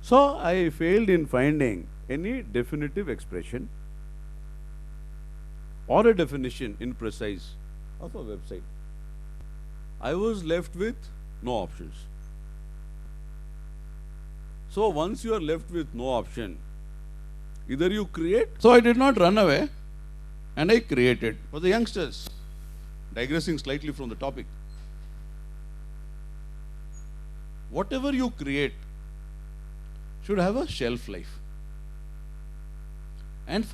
So I failed in finding any definitive expression or a definition in precise of a website. I was left with no options. So once you are left with no option, either you create. So I did not run away and I created. For the youngsters, digressing slightly from the topic, whatever you create should have a shelf life. And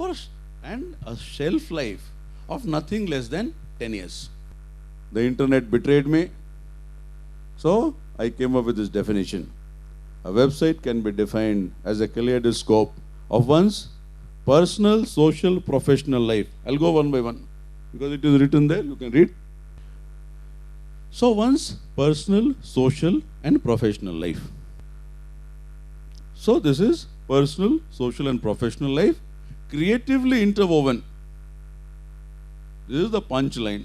a shelf life of nothing less than 10 years. The internet betrayed me. So I came up with this definition. A website can be defined as a kaleidoscope of one's personal, social, professional life. I'll go one by one because it is written there, you can read. So one's personal, social and professional life. So this is personal, social and professional life creatively interwoven. This is the punchline.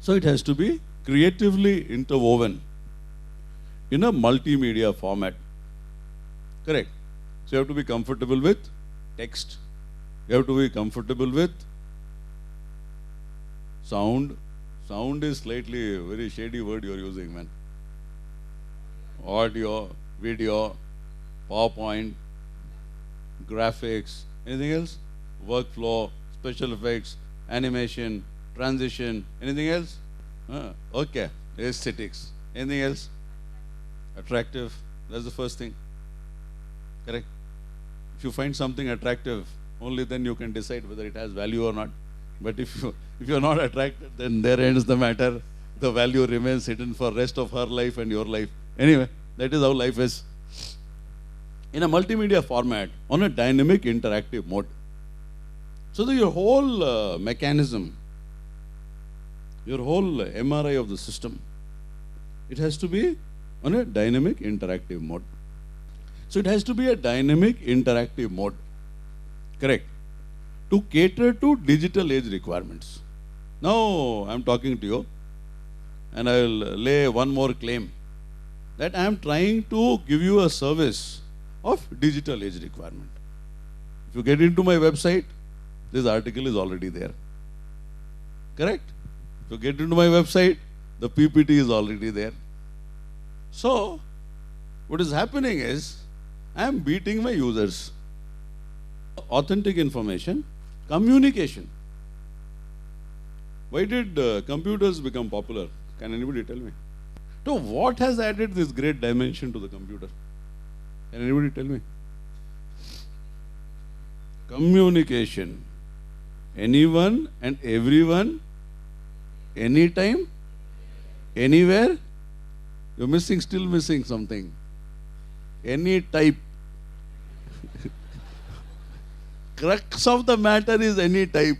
So it has to be creatively interwoven in a multimedia format. Correct. So you have to be comfortable with text. You have to be comfortable with sound. Sound is slightly a very shady word you are using, man. Audio, video, PowerPoint, graphics, anything else? Workflow, special effects, animation, transition, anything else? Okay, aesthetics. Anything else? Attractive, that's the first thing. Correct? If you find something attractive, only then you can decide whether it has value or not. But if you're not attracted, then there ends the matter. The value remains hidden for rest of her life and your life. Anyway, that is how life is. In a multimedia format, on a dynamic interactive mode. So that your whole mechanism, your whole MRI of the system, it has to be on a dynamic interactive mode. So it has to be a dynamic interactive mode. Correct. To cater to digital age requirements. Now I am talking to you and I will lay one more claim that I am trying to give you a service of digital age requirement. If you get into my website, this article is already there. Correct? If you get into my website, the PPT is already there. So, what is happening is, I am beating my users. Authentic information, communication. Why did computers become popular? Can anybody tell me? So, what has added this great dimension to the computer? Can anybody tell me? Communication. Anyone and everyone, anytime, anywhere. You're still missing something. Any type. Crux of the matter is any type.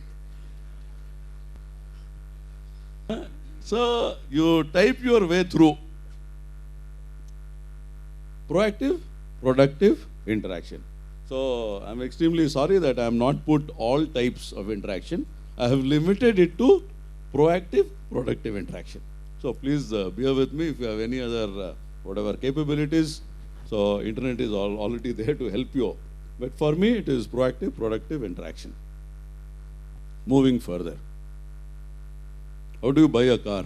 So, you type your way through. Proactive, productive interaction. So, I'm extremely sorry that I have not put all types of interaction. I have limited it to proactive, productive interaction. So, please bear with me if you have any other whatever capabilities. So, internet is already there to help you. But for me, it is proactive, productive interaction. Moving further. How do you buy a car?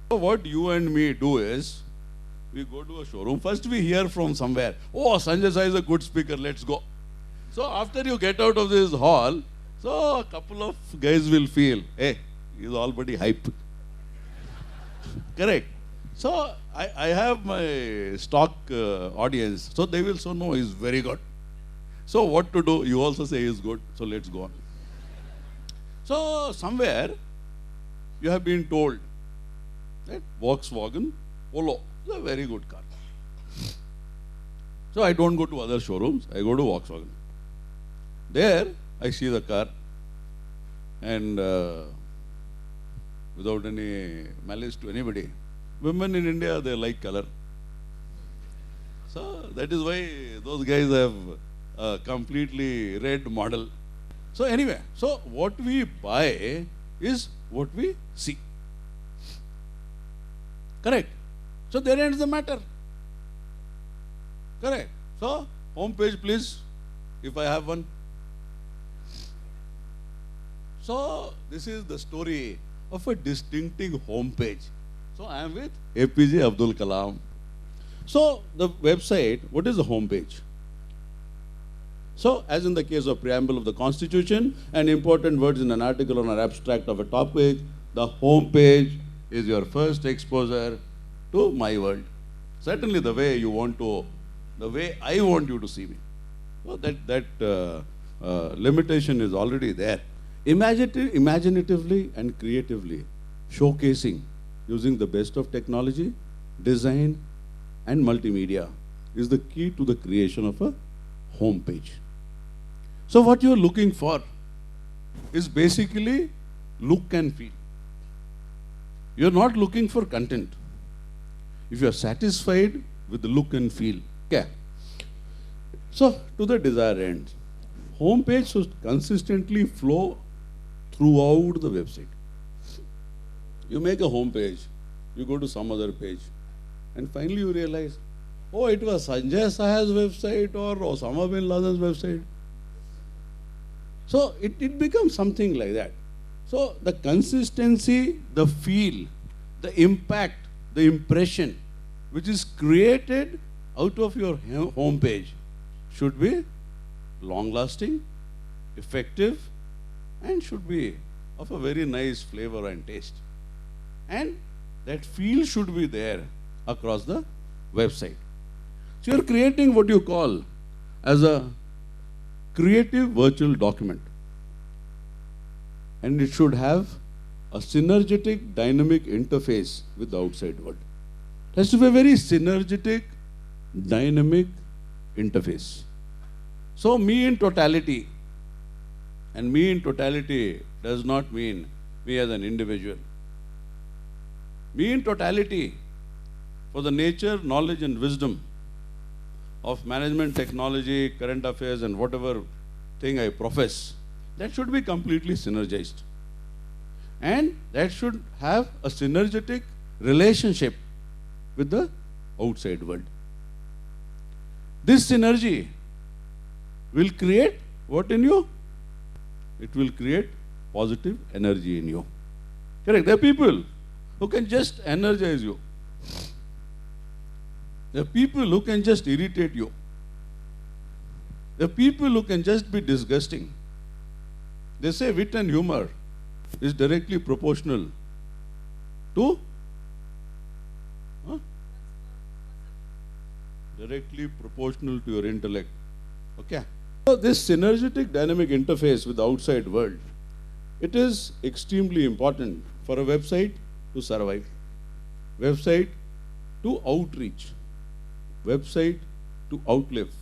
So what you and me do is, we go to a showroom. First we hear from somewhere, oh, Sanjay Sai is a good speaker, let's go. So after you get out of this hall, so a couple of guys will feel, hey, he's already hype. Correct. So I have my stock audience, so they will say, no, he's very good. So what to do? You also say he's good, so let's go on. So somewhere you have been told that Volkswagen Polo is a very good car. So I don't go to other showrooms, I go to Volkswagen. There I see the car and without any malice to anybody, women in India, they like color. So that is why those guys have a completely red model. So anyway, so what we buy is what we see. Correct? So there ends the matter. Correct. So, home page please, if I have one. So, this is the story of a distinctive home page. So, I am with APJ Abdul Kalam. So, the website, what is the home page? So, as in the case of preamble of the Constitution and important words in an article or an abstract of a topic, the home page is your first exposure to my world. Certainly the way you want to, the way I want you to see me. So that limitation is already there. Imaginatively and creatively showcasing using the best of technology, design and multimedia is the key to the creation of a home page. So what you are looking for is basically look and feel. You are not looking for content. If you are satisfied with the look and feel, okay. So to the desired end, home page should consistently flow throughout the website. You make a home page, you go to some other page, and finally you realize, oh, it was Sanjay Saha's website or Osama bin Laden's website. So it becomes something like that. So the consistency, the feel, the impact, the impression which is created out of your home page should be long-lasting, effective, and should be of a very nice flavor and taste. And that feel should be there across the website. So you're creating what you call as a creative virtual document. And it should have a synergetic dynamic interface with the outside world. It has to be a very synergetic dynamic interface. So me in totality, and me in totality does not mean me as an individual. Me in totality for the nature, knowledge and wisdom of management, technology, current affairs and whatever thing I profess, that should be completely synergized. And that should have a synergetic relationship with the outside world. This synergy will create what in you? It will create positive energy in you. Correct? There are people who can just energize you. There are people who can just irritate you. There are people who can just be disgusting. They say wit and humor is directly proportional to directly proportional to your intellect. Okay. So this synergetic dynamic interface with the outside world, it is extremely important for a website to survive, website to outreach, website to outlive,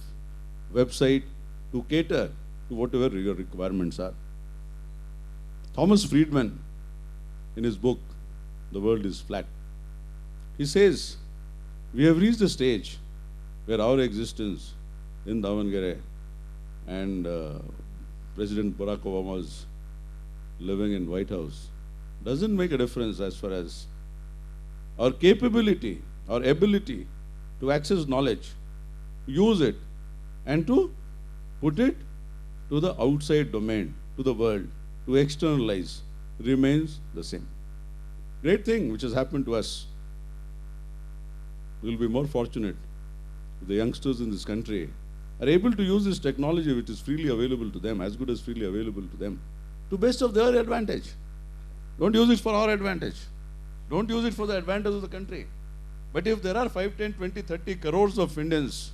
website to cater to whatever your requirements are. Thomas Friedman, in his book, The World is Flat, he says, we have reached a stage where our existence in Davangere and President Barack Obama's living in White House doesn't make a difference as far as our capability, our ability to access knowledge, use it, and to put it to the outside domain, to the world, to externalize, remains the same. Great thing which has happened to us. We will be more fortunate if the youngsters in this country are able to use this technology which is freely available to them, as good as freely available to them, to best of their advantage. Don't use it for our advantage. Don't use it for the advantage of the country. But if there are 5, 10, 20, 30 crores of Indians,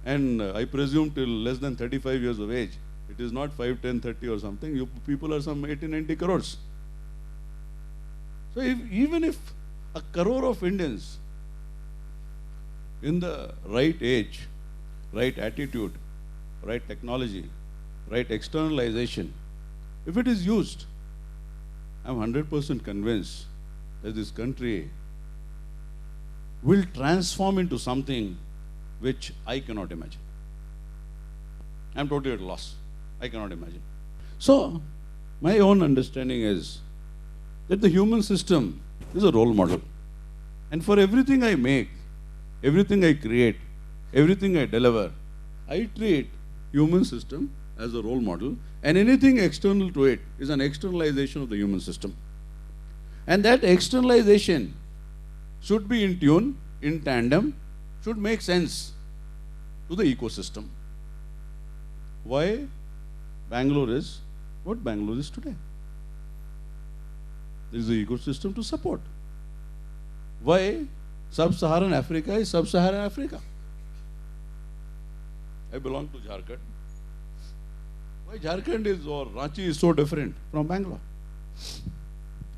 and I presume till less than 35 years of age, it is not 5, 10, 30 or something, you people are some 80, 90 crores. So even if a crore of Indians in the right age, right attitude, right technology, right externalization, if it is used, I'm 100% convinced that this country will transform into something which I cannot imagine. I'm totally at a loss. I cannot imagine. So, my own understanding is that the human system is a role model. And for everything I make, everything I create, everything I deliver, I treat human system as a role model, and anything external to it is an externalization of the human system. And that externalization should be in tune, in tandem, should make sense to the ecosystem. Why Bangalore is what Bangalore is today? There is an ecosystem to support. Why Sub-Saharan Africa is Sub-Saharan Africa? I belong to Jharkhand. Why Jharkhand is or Ranchi is so different from Bangalore?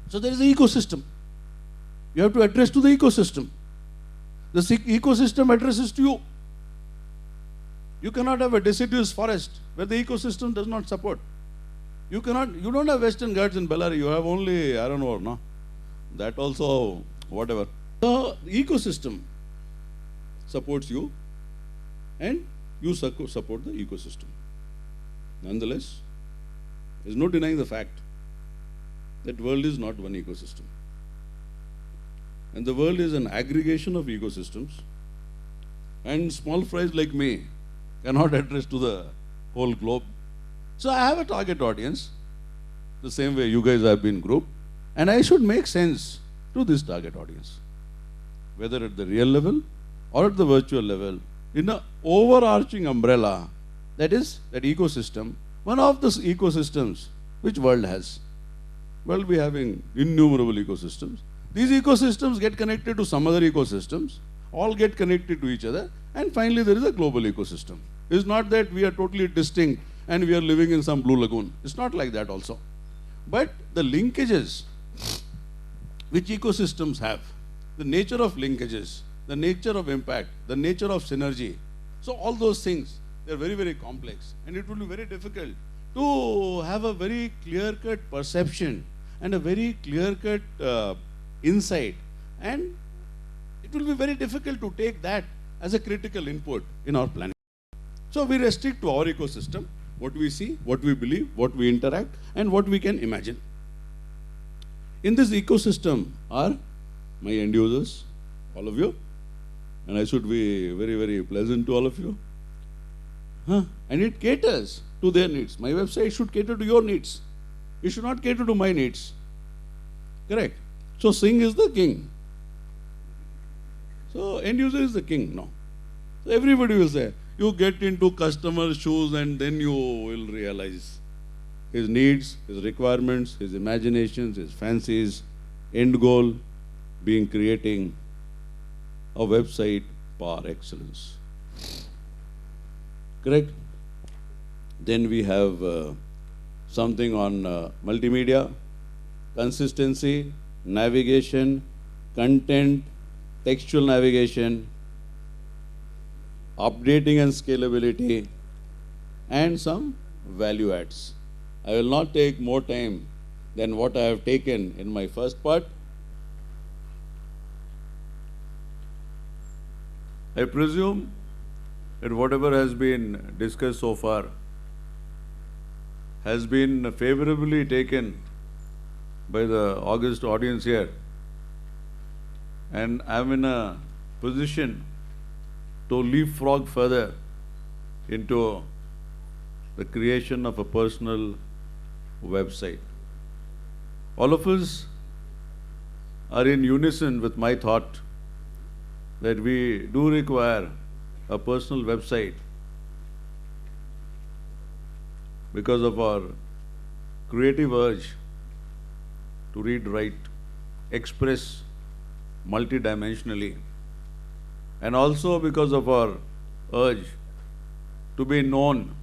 So there is an ecosystem. You have to address to the ecosystem. The ecosystem addresses to you. You cannot have a deciduous forest where the ecosystem does not support. You don't have Western Ghats in Bellary. You have only, I don't know, no? That also, whatever. The ecosystem supports you and you support the ecosystem. Nonetheless, there is no denying the fact that world is not one ecosystem. And the world is an aggregation of ecosystems, and small fries like me cannot address to the whole globe. So I have a target audience, the same way you guys have been grouped, and I should make sense to this target audience, whether at the real level or at the virtual level, in an overarching umbrella, that is, that ecosystem, one of the ecosystems which world has. World be having innumerable ecosystems. These ecosystems get connected to some other ecosystems, all get connected to each other, and finally there is a global ecosystem. It's not that we are totally distinct and we are living in some blue lagoon. It's not like that also. But the linkages which ecosystems have, the nature of linkages, the nature of impact, the nature of synergy, so all those things, they're very, very complex, and it will be very difficult to have a very clear-cut perception and a very clear-cut insight, and it will be very difficult to take that as a critical input in our planet. So we restrict to our ecosystem, what we see, what we believe, what we interact, and what we can imagine. In this ecosystem are my end users, all of you, and I should be very, very pleasant to all of you. And it caters to their needs. My website should cater to your needs. It should not cater to my needs. Correct? So Singh is the king. So end user is the king now. So everybody will say, you get into customer shoes and then you will realize his needs, his requirements, his imaginations, his fancies, end goal being creating a website par excellence. Correct? Then we have something on multimedia, consistency, navigation, content, textual navigation, updating and scalability, and some value adds. I will not take more time than what I have taken in my first part. I presume that whatever has been discussed so far has been favorably taken by the august audience here, and I am in a position to leapfrog further into the creation of a personal website. All of us are in unison with my thought that we do require a personal website because of our creative urge to read, write, express multidimensionally, and also because of our urge to be known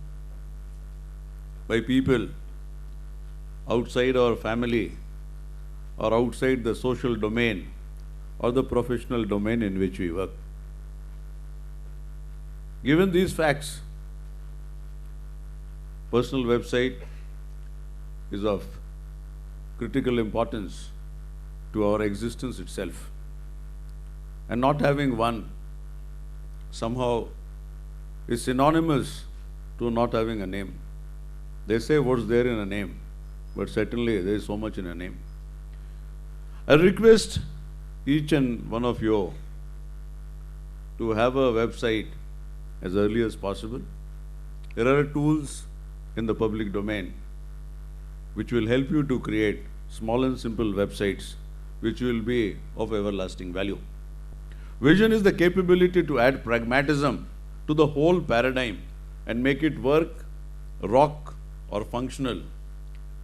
by people outside our family or outside the social domain or the professional domain in which we work. Given these facts, personal website is of critical importance to our existence itself. And not having one somehow is synonymous to not having a name. They say what's there in a name, but certainly there is so much in a name. I request each and one of you to have a website as early as possible. There are tools in the public domain which will help you to create small and simple websites which will be of everlasting value. Vision is the capability to add pragmatism to the whole paradigm and make it work, rock, or functional,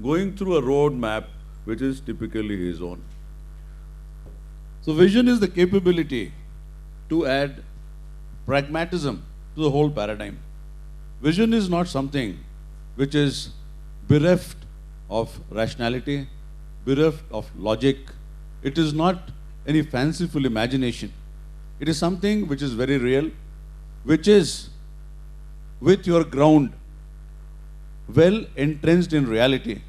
going through a road map which is typically his own. So vision is the capability to add pragmatism to the whole paradigm. Vision is not something which is bereft of rationality, bereft of logic. It is not any fanciful imagination. It is something which is very real, which is with your ground well entrenched in reality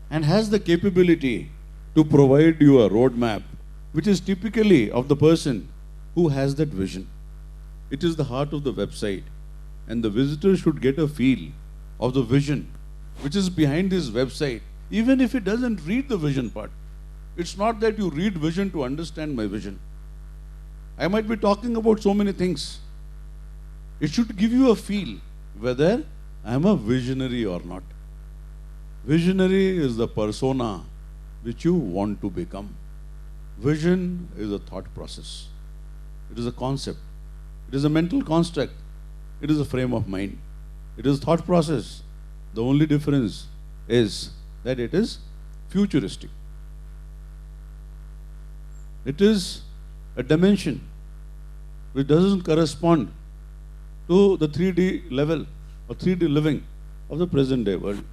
and has the capability to provide you a roadmap which is typically of the person who has that vision. It is the heart of the website, and the visitor should get a feel of the vision which is behind this website, even if he doesn't read the vision part. It's not that you read vision to understand my vision. I might be talking about so many things. It should give you a feel whether I am a visionary or not. Visionary is the persona which you want to become. Vision is a thought process. It is a concept. It is a mental construct. It is a frame of mind. It is a thought process. The only difference is that it is futuristic. It is a dimension which doesn't correspond to the 3D level or 3D living of the present day world.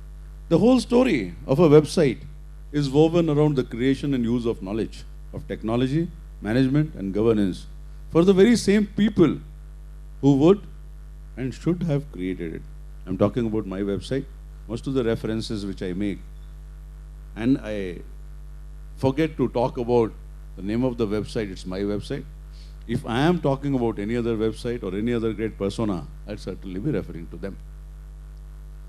The whole story of a website is woven around the creation and use of knowledge, of technology, management, and governance for the very same people who would and should have created it. I'm talking about my website. Most of the references which I make, and I forget to talk about the name of the website, it's my website. If I am talking about any other website or any other great persona, I'll certainly be referring to them.